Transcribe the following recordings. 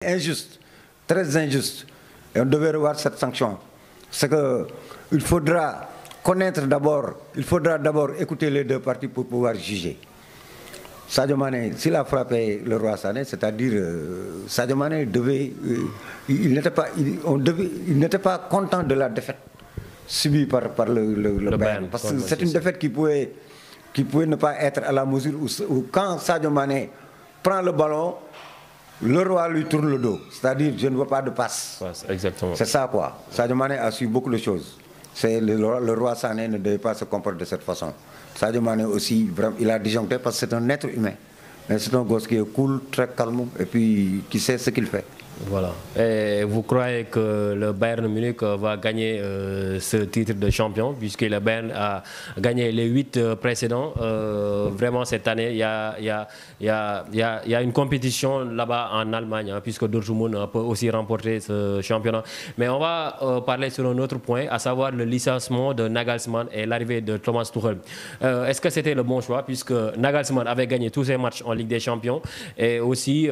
Injuste, très injuste. Et on devait revoir cette sanction. C'est qu'il faudra connaître d'abord, il faudra d'abord écouter les deux parties pour pouvoir juger. Sadio Mané, s'il a frappé le roi Sané, c'est-à-dire Sadio Mané devait, il n'était pas content de la défaite subie par le Bayern. Parce que c'est une défaite qui pouvait ne pas être à la mesure où quand Sadio Mané prend le ballon, le roi lui tourne le dos. C'est-à-dire, je ne veux pas de passe. Exactement. C'est ça quoi. Sadio Mané a su beaucoup de choses. Le roi Sané ne devait pas se comporter de cette façon. Sadio Mané aussi, vraiment, il a disjoncté parce que c'est un être humain. Mais c'est un gosse qui est cool, très calme et puis qui sait ce qu'il fait. Voilà. Et vous croyez que le Bayern Munich va gagner ce titre de champion, puisque le Bayern a gagné les 8 précédents. Vraiment, cette année, il y a une compétition là-bas en Allemagne, hein, puisque Dortmund peut aussi remporter ce championnat. Mais on va parler sur un autre point, à savoir le licenciement de Nagelsmann et l'arrivée de Thomas Tuchel. Est-ce que c'était le bon choix, puisque Nagelsmann avait gagné tous ses matchs en Ligue des Champions et aussi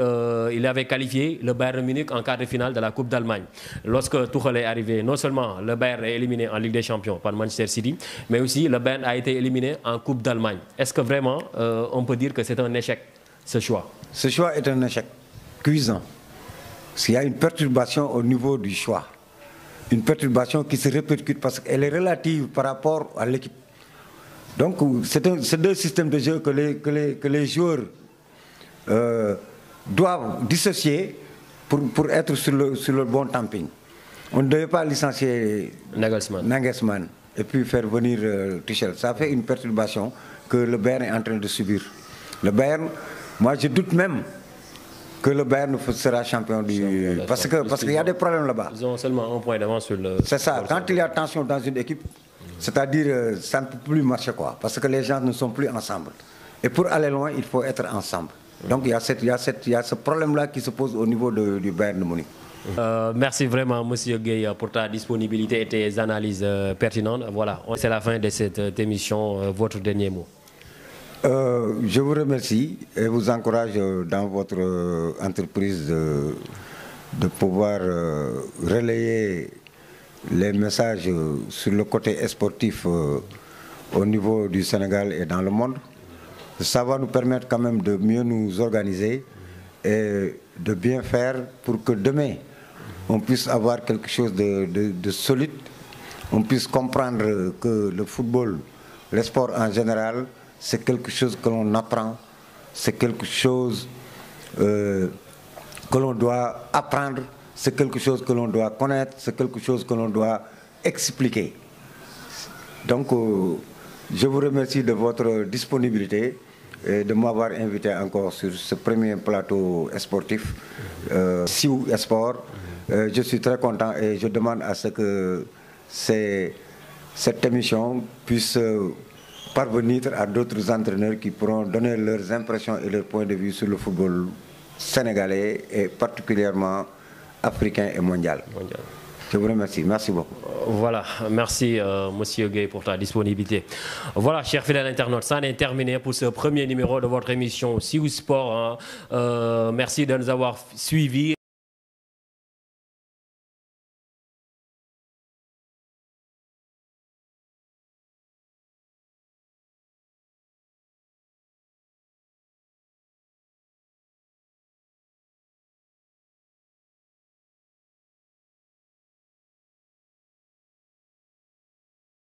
il avait qualifié le Bayern Munich en quart de finale de la Coupe d'Allemagne. Lorsque Tuchel est arrivé, non seulement le Bayern est éliminé en Ligue des Champions par Manchester City, mais aussi le Bayern a été éliminé en Coupe d'Allemagne. Est-ce que vraiment on peut dire que c'est un échec, ce choix? Ce choix est un échec cuisant. S'il y a une perturbation au niveau du choix, une perturbation qui se répercute parce qu'elle est relative par rapport à l'équipe. Donc c'est deux systèmes de jeu que les joueurs doivent dissocier pour être sur le bon tamping. On ne devait pas licencier Nagelsmann et puis faire venir Tuchel. Ça fait une perturbation que le Bayern est en train de subir. Le Bayern, moi je doute même que le Bayern sera champion du... Parce qu'il y a des problèmes là-bas. Ils ont seulement un point d'avance sur le... C'est ça, quand il y a tension dans une équipe, c'est-à-dire ça ne peut plus marcher quoi, parce que les gens ne sont plus ensemble. Et pour aller loin, il faut être ensemble. Donc il y a ce problème-là qui se pose au niveau du Bayern de Munich. Merci vraiment, Monsieur Gueye, pour ta disponibilité et tes analyses pertinentes. Voilà, c'est la fin de cette émission. Votre dernier mot. Je vous remercie et vous encourage dans votre entreprise de pouvoir relayer les messages sur le côté sportif au niveau du Sénégal et dans le monde. Ça va nous permettre quand même de mieux nous organiser et de bien faire pour que demain, on puisse avoir quelque chose de solide, on puisse comprendre que le football, le sport en général, c'est quelque chose que l'on apprend, c'est quelque chose que l'on doit apprendre, c'est quelque chose que l'on doit connaître, c'est quelque chose que l'on doit expliquer. Donc, je vous remercie de votre disponibilité et de m'avoir invité encore sur ce premier plateau sportif, Siou Sport. Je suis très content et je demande à ce que cette émission puisse parvenir à d'autres entraîneurs qui pourront donner leurs impressions et leurs points de vue sur le football sénégalais et particulièrement africain et mondial. Je vous remercie. Merci beaucoup. Voilà, merci Monsieur Gueye pour ta disponibilité. Voilà, chers fidèles internautes, ça en est terminé pour ce premier numéro de votre émission Siou Sport. Hein. Merci de nous avoir suivis.